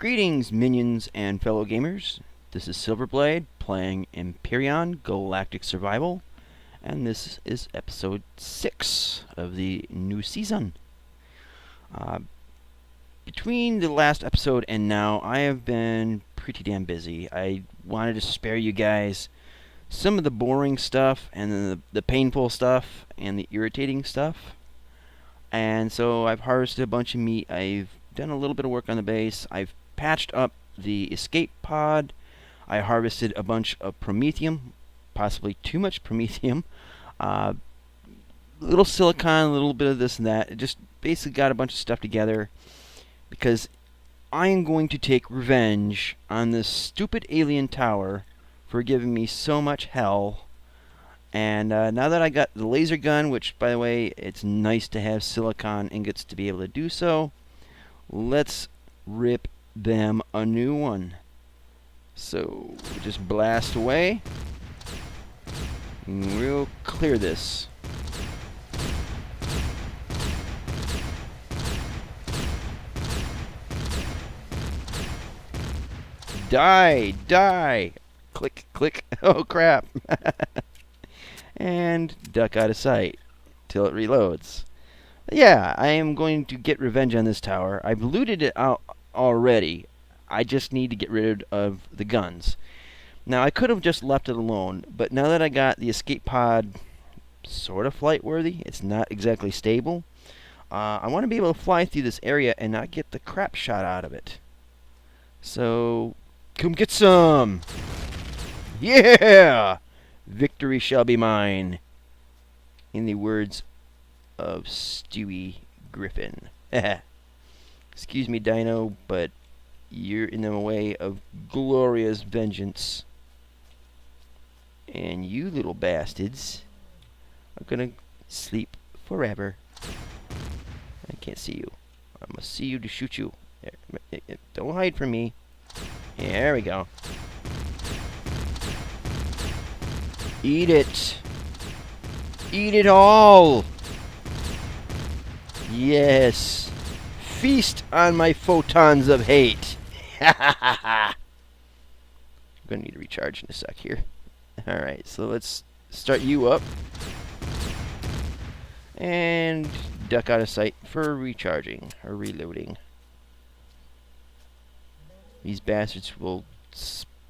Greetings, minions and fellow gamers. This is Silverblade playing Empyrion Galactic Survival, and this is episode 6 of the new season. Between the last episode and now, I have been pretty damn busy. I wanted to spare you guys some of the boring stuff, and then the painful stuff, and the irritating stuff. And so I've harvested a bunch of meat. I've done a little bit of work on the base. I've patched up the escape pod. I harvested a bunch of promethium, possibly too much promethium. Little silicon, a little bit of this and that. It just basically got a bunch of stuff together because I am going to take revenge on this stupid alien tower for giving me so much hell. And now that I got the laser gun, which, by the way, it's nice to have silicon ingots to be able to do so, let's rip them a new one. So, just blast away. And we'll clear this. Die! Die! Click, click. Oh, crap. And duck out of sight till it reloads. Yeah, I am going to get revenge on this tower. I've looted it out already. I just need to get rid of the guns. Now, I could have just left it alone, but now that I got the escape pod sort of flight worthy, it's not exactly stable. I want to be able to fly through this area and not get the crap shot out of it. So, come get some! Yeah! Victory shall be mine. In the words of Stewie Griffin. Excuse me, Dino, but you're in the way of glorious vengeance. And you little bastards are gonna sleep forever. I can't see you. I must see you to shoot you. There. Don't hide from me. There we go. Eat it. Eat it all. Yes. Feast on my photons of hate. I'm gonna need to recharge in a sec here. Alright, so let's start you up. And duck out of sight for recharging or reloading. These bastards will...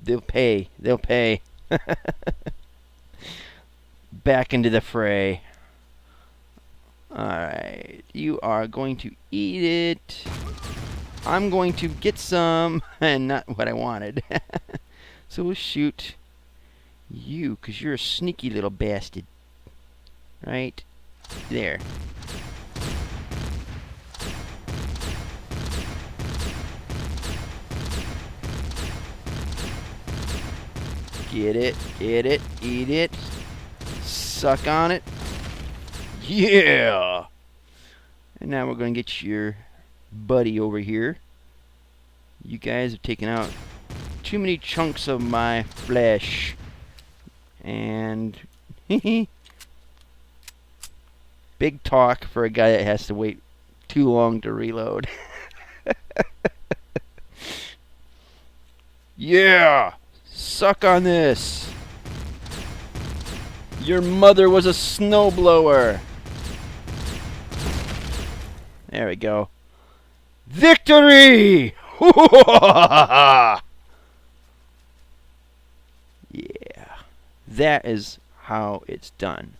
They'll pay. They'll pay. Back into the fray. Alright, you are going to eat it. I'm going to get some, and not what I wanted. So we'll shoot you, because you're a sneaky little bastard. Right there. Get it, eat it. Suck on it. Yeah! And now we're going to get your buddy over here. You guys have taken out too many chunks of my flesh. And big talk for a guy that has to wait too long to reload. Yeah! Suck on this! Your mother was a snowblower! There we go. Victory! Yeah. That is how it's done.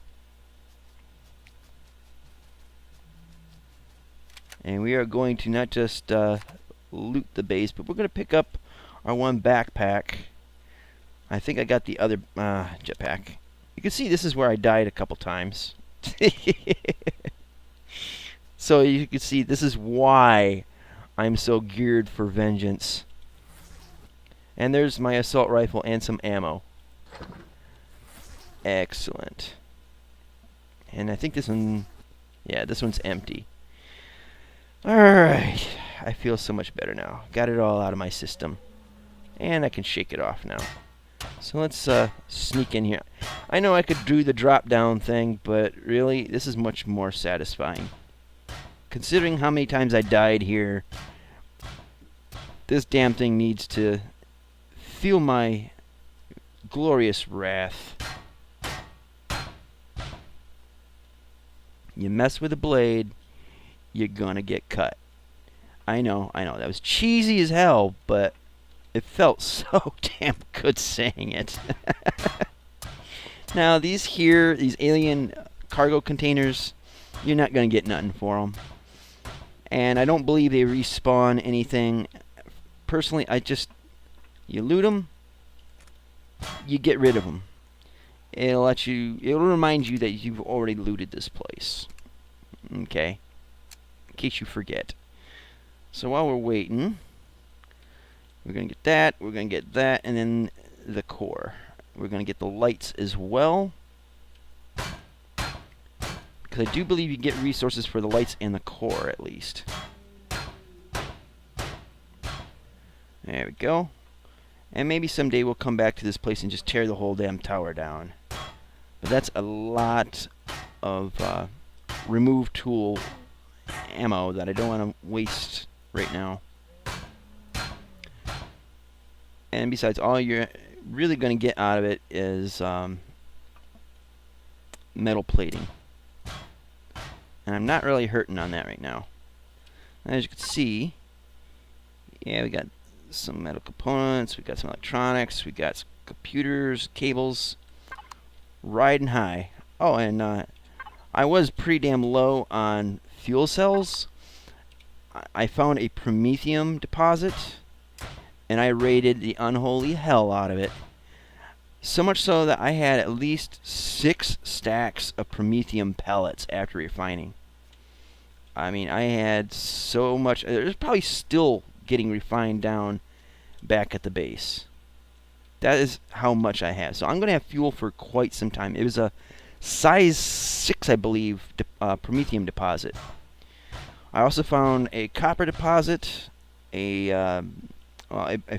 And we are going to not just loot the base, but we're going to pick up our one backpack. I think I got the other jetpack. You can see this is where I died a couple times. So you can see this is why I'm so geared for vengeance. And there's my assault rifle and some ammo. Excellent. And I think this one, yeah, this one's empty. Alright, I feel so much better now. Got it all out of my system. And I can shake it off now. So let's sneak in here. I know I could do the drop down thing, but really, this is much more satisfying. Considering how many times I died here, This damn thing needs to feel my glorious wrath. You mess with a blade, you're gonna get cut. I know, that was cheesy as hell, but it felt so damn good saying it. Now, these alien cargo containers, you're not gonna get nothing for them. And I don't believe they respawn anything. Personally, you loot them, you get rid of them. It'll remind you that you've already looted this place. Okay? In case you forget. So while we're waiting, we're going to get that, we're going to get that, and then the core. We're going to get the lights as well. Because I do believe you get resources for the lights and the core, at least. There we go. And maybe someday we'll come back to this place and just tear the whole damn tower down. But that's a lot of remove tool ammo that I don't want to waste right now. And besides, all you're really going to get out of it is metal plating. And I'm not really hurting on that right now. As you can see, yeah, we got some metal components, we got some electronics, we got some computers, cables, riding high. Oh, and I was pretty damn low on fuel cells. I found a promethium deposit, and I raided the unholy hell out of it. So much so that I had at least 6 stacks of promethium pellets after refining. I mean, I had so much. There's probably still getting refined down back at the base. That is how much I have. So I'm going to have fuel for quite some time. It was a size 6, I believe, promethium deposit. I also found a copper deposit, a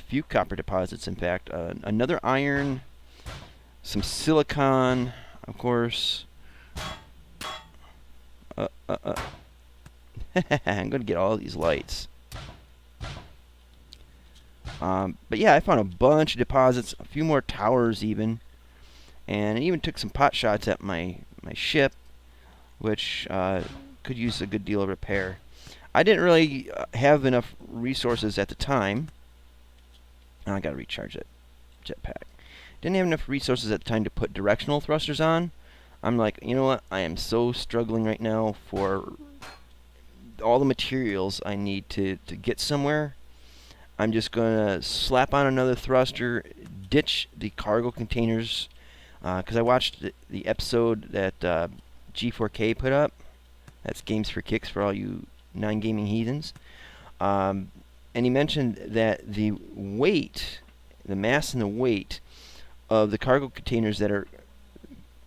few copper deposits, in fact, another iron, some silicon, of course. I'm going to get all these lights. But yeah, I found a bunch of deposits, a few more towers even, and I even took some pot shots at my ship, which could use a good deal of repair. I didn't really have enough resources at the time. Oh, I gotta recharge that jetpack. Didn't have enough resources at the time to put directional thrusters on. I'm like, you know what? I am so struggling right now for all the materials I need to get somewhere. I'm just gonna slap on another thruster, ditch the cargo containers, because I watched the episode that G4K put up. That's Games for Kicks for all you non-gaming heathens. And he mentioned that the weight, the mass and the weight of the cargo containers that are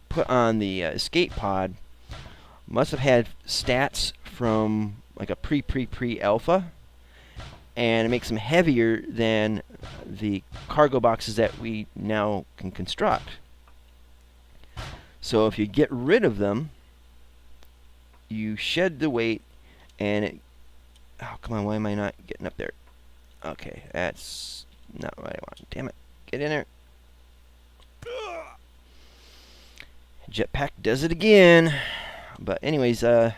put on the escape pod must have had stats from like a pre-alpha, and it makes them heavier than the cargo boxes that we now can construct. So if you get rid of them, you shed the weight, and it... Oh, come on, why am I not getting up there? Okay, that's not what I want. Damn it. Get in there. Jetpack does it again. But anyways, as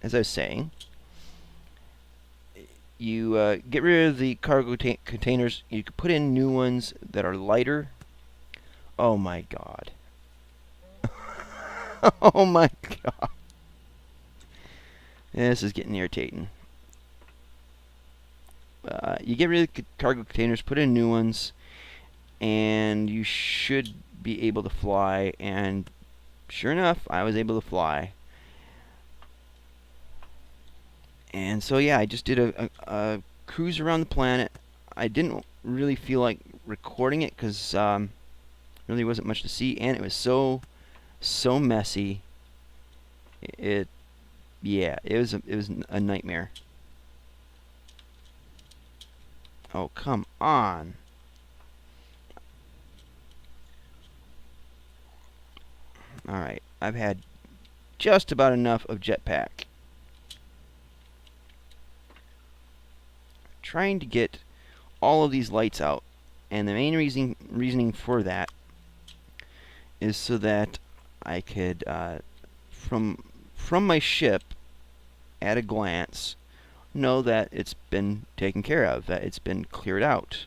I was saying, you get rid of the cargo containers. You can put in new ones that are lighter. Oh my god. Oh my god. This is getting irritating. You get rid of the cargo containers, put in new ones, and you should be able to fly. And sure enough, I was able to fly. And so yeah, I just did a cruise around the planet. I didn't really feel like recording it because really wasn't much to see, and it was so messy. It was a nightmare. Oh, come on. Alright, I've had just about enough of jetpack. Trying to get all of these lights out. And the main reasoning for that is so that I could, from my ship, at a glance, know that it's been taken care of, that it's been cleared out.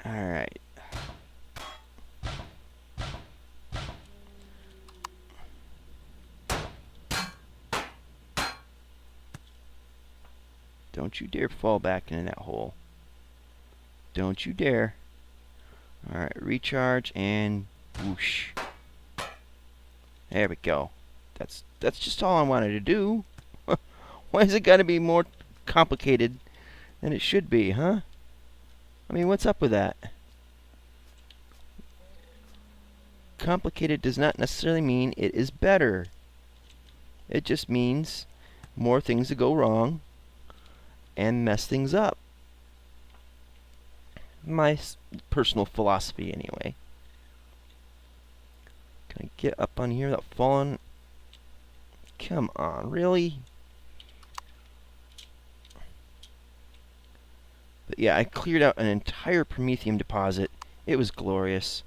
Alright. Don't you dare fall back into that hole. Don't you dare. Alright, recharge and whoosh. There we go. That's just all I wanted to do. Why has it got to be more complicated than it should be, huh? I mean, what's up with that? Complicated does not necessarily mean it is better. It just means more things to go wrong and mess things up. My personal philosophy, anyway. Can I get up on here without falling? Come on, really? But yeah, I cleared out an entire promethium deposit. It was glorious.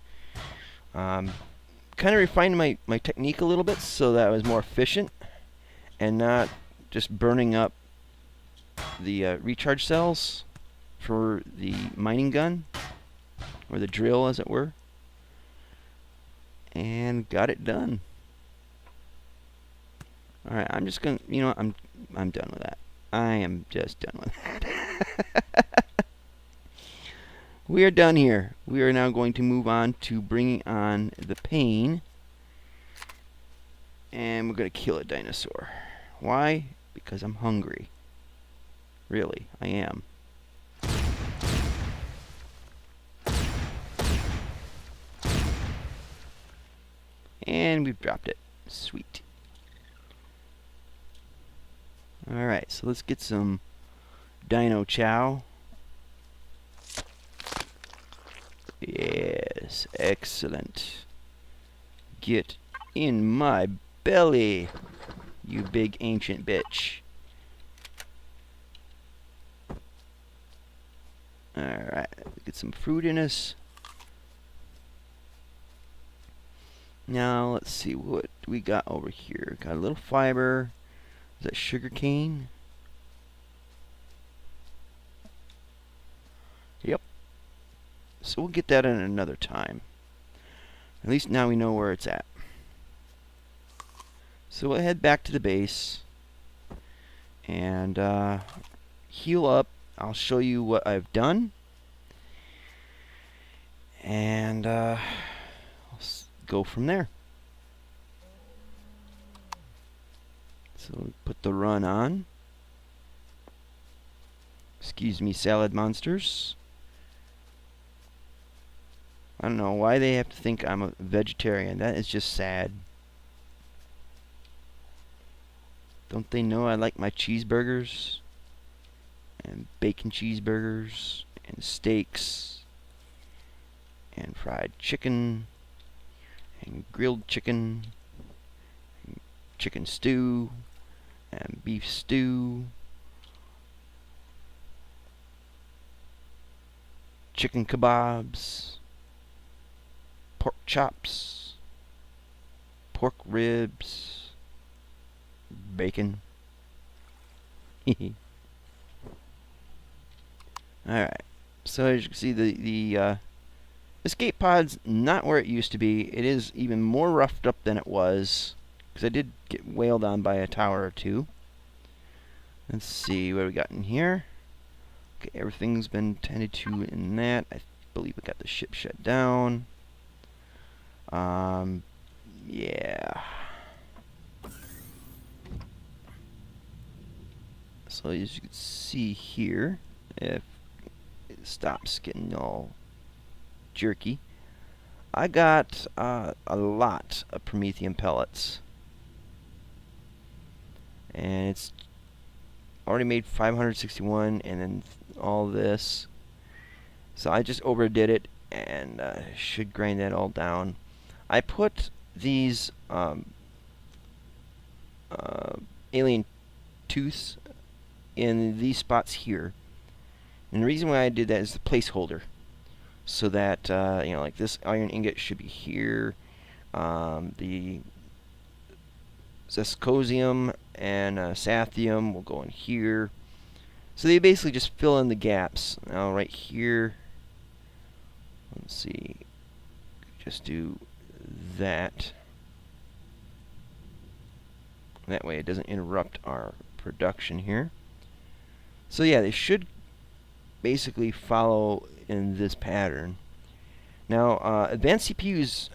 Kind of refined my technique a little bit so that I was more efficient and not just burning up the recharge cells for the mining gun, or the drill as it were, and got it done. Alright, I'm just gonna, you know, I'm done with that. I am just done with that. We are done here. We are now going to move on to bringing on the pain, and we're going to kill a dinosaur. Why? Because I'm hungry. Really, I am. And we've dropped it. Sweet. Alright, so let's get some dino chow. Yes, excellent. Get in my belly, you big ancient bitch. Alright, get some fruit in us. Now, let's see what we got over here. Got a little fiber. Is that sugar cane? Yep. So we'll get that in another time. At least now we know where it's at. So we'll head back to the base and heal up. I'll show you what I've done. And I'll go from there. So we put the run on. Excuse me, salad monsters. I don't know why they have to think I'm a vegetarian. That is just sad. Don't they know I like my cheeseburgers? And bacon cheeseburgers. And steaks. And fried chicken. And grilled chicken. And chicken stew. And beef stew. Chicken kebabs. Pork chops, pork ribs, bacon. Alright, so as you can see, the escape pod's not where it used to be. It is even more roughed up than it was, because I did get wailed on by a tower or two. Let's see what we got in here. Okay, everything's been tended to in that. I believe we got the ship shut down. Yeah. So as you can see here, if it stops getting all jerky, I got a lot of promethium pellets. And it's already made 561, and then all this. So I just overdid it, and should grind that all down. I put these alien tooths in these spots here, And the reason why I did that is the placeholder, so that like this iron ingot should be here. The zescosium and sathium will go in here. So they basically just fill in the gaps. Now right here, let's see, just do that. That way it doesn't interrupt our production here. So yeah, they should basically follow in this pattern. Now, advanced CPUs,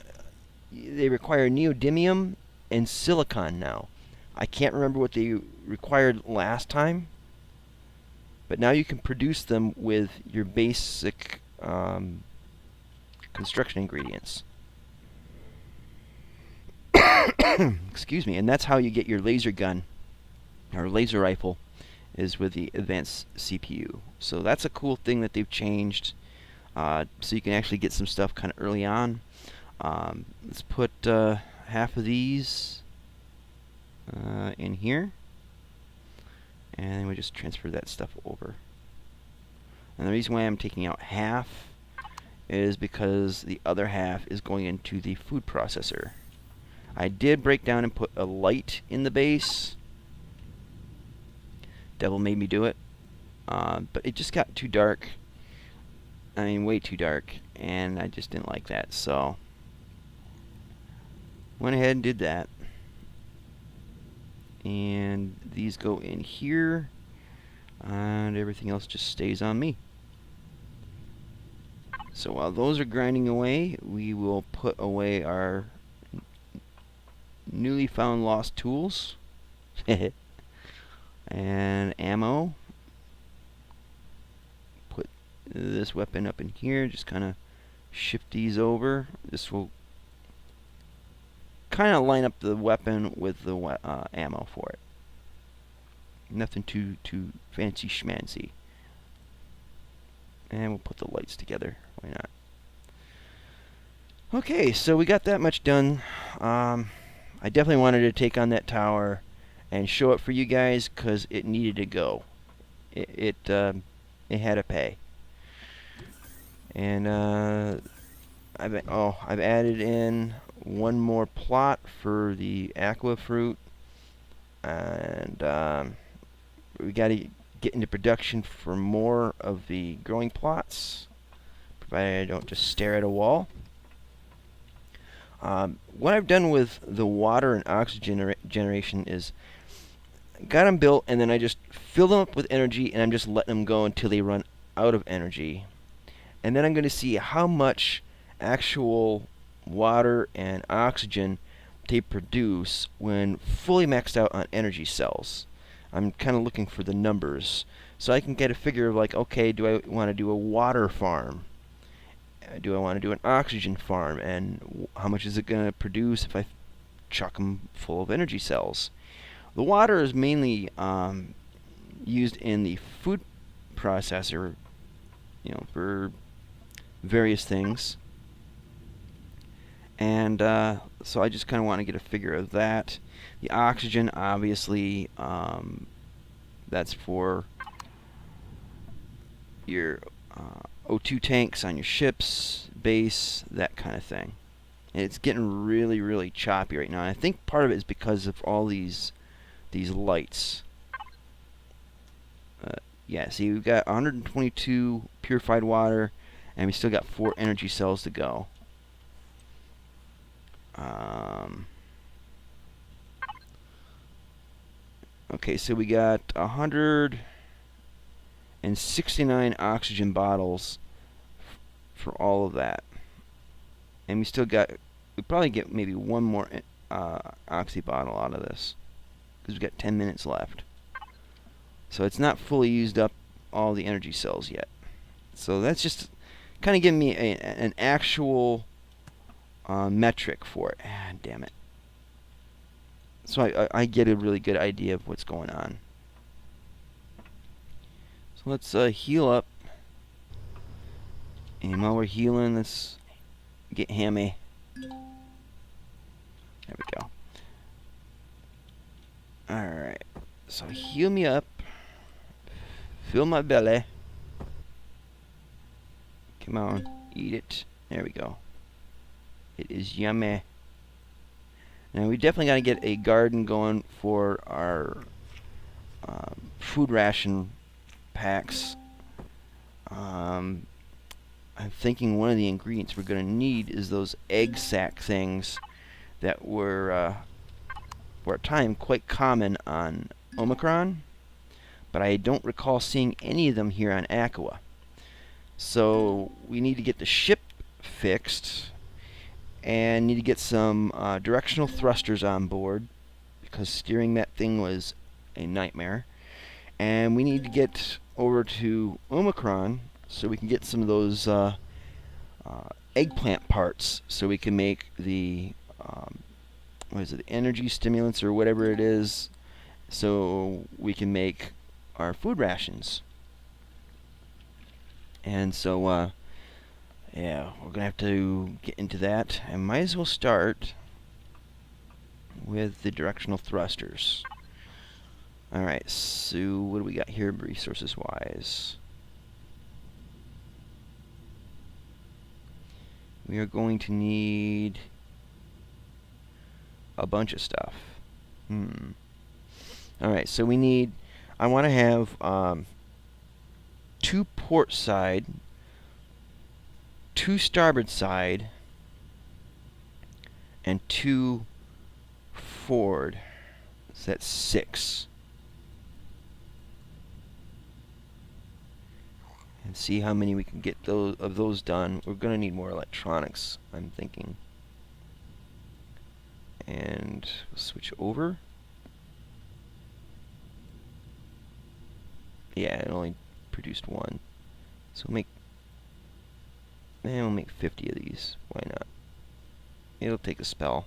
they require neodymium and silicon now. I can't remember what they required last time, but now you can produce them with your basic construction ingredients. Excuse me, and that's how you get your laser gun or laser rifle, is with the advanced CPU. So that's a cool thing that they've changed, so you can actually get some stuff kind of early on. Let's put half of these in here, and then we just transfer that stuff over. And the reason why I'm taking out half is because the other half is going into the food processor. I did break down and put a light in the base. Devil made me do it. But it just got too dark. I mean, way too dark. And I just didn't like that. So, went ahead and did that. And these go in here. And everything else just stays on me. So while those are grinding away, we will put away our newly found lost tools. And ammo. Put this weapon up in here. Just kind of shift these over. This will kind of line up the weapon with the ammo for it. Nothing too fancy schmancy. And we'll put the lights together. Why not? Okay, so we got that much done. I definitely wanted to take on that tower and show it for you guys because it needed to go. It had to pay. And I've added in one more plot for the aqua fruit, and we got to get into production for more of the growing plots, provided I don't just stare at a wall. What I've done with the water and oxygen generation is got them built, and then I just fill them up with energy, and I'm just letting them go until they run out of energy. And then I'm going to see how much actual water and oxygen they produce when fully maxed out on energy cells. I'm kind of looking for the numbers, so I can get a figure of like, okay, do I want to do a water farm? Do I want to do an oxygen farm? And how much is it going to produce if I chuck them full of energy cells? The water is mainly used in the food processor, for various things. And so I just kind of want to get a figure of that. The oxygen, obviously, that's for your O2 tanks on your ships, base, that kind of thing. And it's getting really, really choppy right now. And I think part of it is because of all these lights. Yeah, see, we've got 122 purified water, and we still got 4 energy cells to go. Okay, so we got 169 oxygen bottles for all of that. And we probably get maybe one more oxy bottle out of this, because we've got 10 minutes left. So it's not fully used up all the energy cells yet. So that's just kind of giving me an actual metric for it. Ah, damn it. So I get a really good idea of what's going on. So let's heal up. And while we're healing, let's get hammy. There we go. Alright. So heal me up. Fill my belly. Come on, eat it. There we go. It is yummy. Now we definitely got to get a garden going for our food ration packs. I'm thinking one of the ingredients we're going to need is those egg sac things that were for a time quite common on Omicron, but I don't recall seeing any of them here on Aqua. So we need to get the ship fixed and need to get some directional thrusters on board because steering that thing was a nightmare. And we need to get over to Omicron so we can get some of those eggplant parts so we can make the what is it, energy stimulants or whatever it is, so we can make our food rations. And so yeah, we're gonna have to get into that. I might as well start with the directional thrusters. Alright, so what do we got here resources wise? We are going to need a bunch of stuff. Alright, so we need, I want to have 2 port side, 2 starboard side, and 2 forward. So that's 6. And see how many we can get of those done. We're going to need more electronics, I'm thinking. And we'll switch over. Yeah, it only produced 1. So we'll make 50 of these. Why not? It'll take a spell.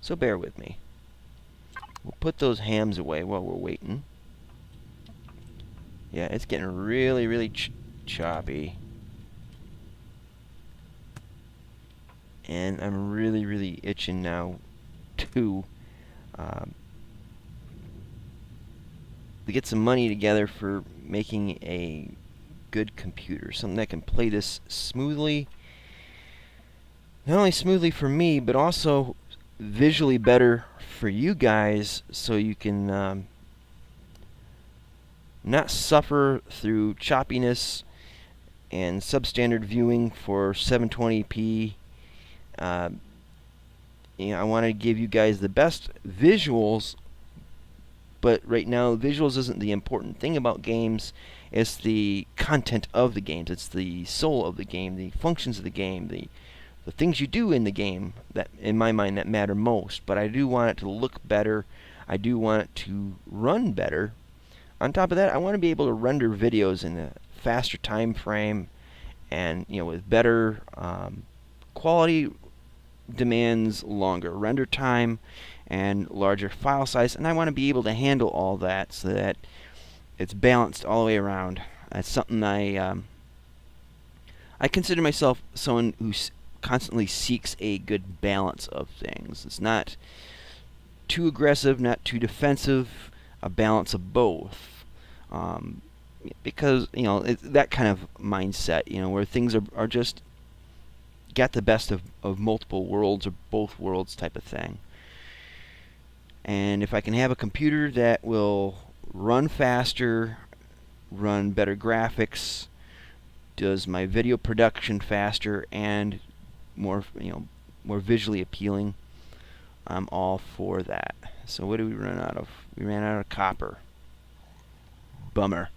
So bear with me. We'll put those hams away while we're waiting. Yeah, it's getting really, really choppy. And I'm really, really itching now to get some money together for making a good computer. Something that can play this smoothly. Not only smoothly for me, but also visually better for you guys, so you can not suffer through choppiness and substandard viewing for 720p. I want to give you guys the best visuals, but right now visuals isn't the important thing about games. It's the content of the games. It's the soul of the game, the functions of the game, the things you do in the game that, in my mind, that matter most. But I do want it to look better. I do want it to run better. On top of that, I want to be able to render videos in a faster time frame, and with better quality demands longer render time and larger file size, and I want to be able to handle all that so that it's balanced all the way around. That's something I consider myself someone who constantly seeks a good balance of things. It's not too aggressive, not too defensive, a balance of both. Because that kind of mindset, where things are just got the best of multiple worlds or both worlds type of thing. And if I can have a computer that will run faster, run better graphics, does my video production faster, and more visually appealing, I'm all for that. So what did we run out of? We ran out of copper. Bummer.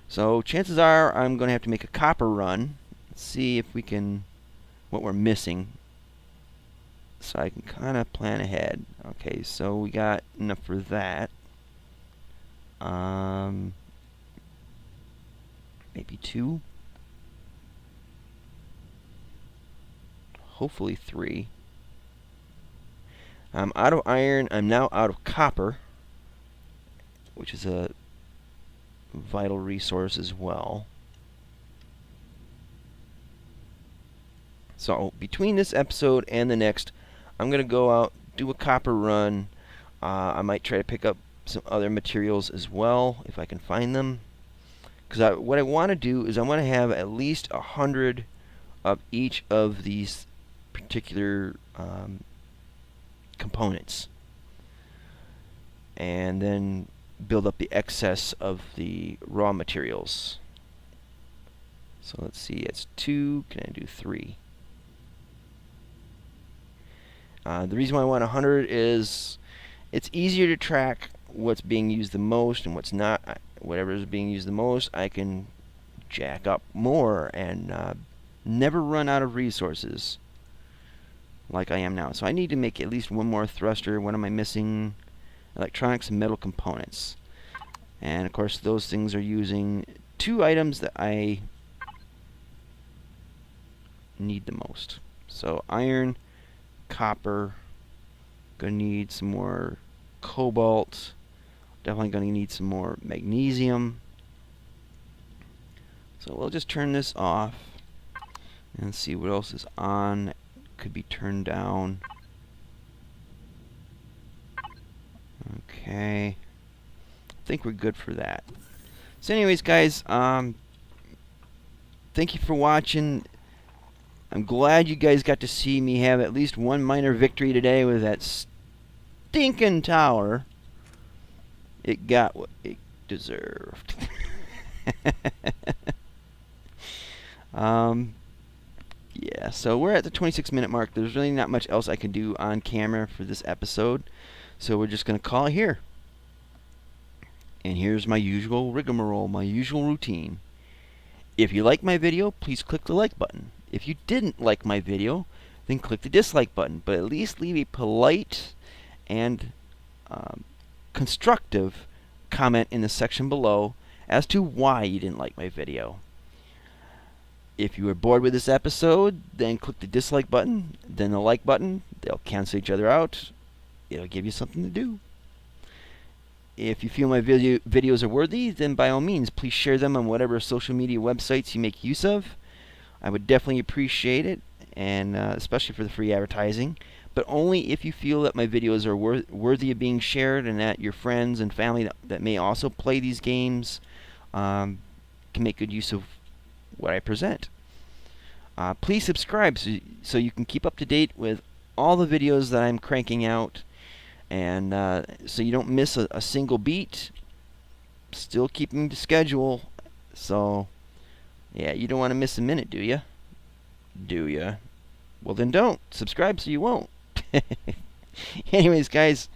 So chances are I'm going to have to make a copper run. Let's see if we can, what we're missing, so I can kind of plan ahead. Okay, so we got enough for that. Maybe 2. Hopefully 3. I'm out of iron. I'm now out of copper, which is a vital resource as well. So between this episode and the next, I'm going to go out, do a copper run. I might try to pick up some other materials as well if I can find them, Because what I want to do is I want to have at least 100 of each of these particular components, and then build up the excess of the raw materials. So let's see, it's 2. Can I do 3? The reason why I want 100 is it's easier to track what's being used the most and what's not. Whatever is being used the most, I can jack up more and never run out of resources like I am now. So I need to make at least one more thruster. What am I missing? Electronics and metal components. And of course those things are using 2 items that I need the most. So iron, copper, gonna need some more cobalt, definitely gonna need some more magnesium. So we'll just turn this off and see what else is on. Could be turned down. Okay, I think we're good for that. So anyways, guys, thank you for watching. I'm glad you guys got to see me have at least one minor victory today with that stinkin' tower. It got what it deserved. Yeah, so we're at the 26-minute mark. There's really not much else I can do on camera for this episode, so we're just going to call it here. And here's my usual rigmarole, my usual routine. If you like my video, please click the like button. If you didn't like my video, then click the dislike button. But at least leave a polite and constructive comment in the section below as to why you didn't like my video. If you were bored with this episode, then click the dislike button, then the like button. They'll cancel each other out. It'll give you something to do. If you feel my videos are worthy, then by all means, please share them on whatever social media websites you make use of. I would definitely appreciate it, and especially for the free advertising. But only if you feel that my videos are worthy of being shared, and that your friends and family that may also play these games can make good use of what I present. Please subscribe so you can keep up to date with all the videos that I'm cranking out, and so you don't miss a single beat. Still keeping the schedule, so yeah, you don't want to miss a minute, do you? Do you? Well, then don't subscribe so you won't. Anyways, guys,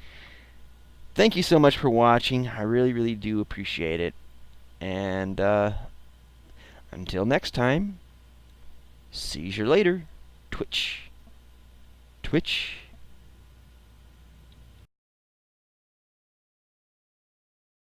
thank you so much for watching. I really, really do appreciate it. And until next time, see you later. Twitch. Twitch.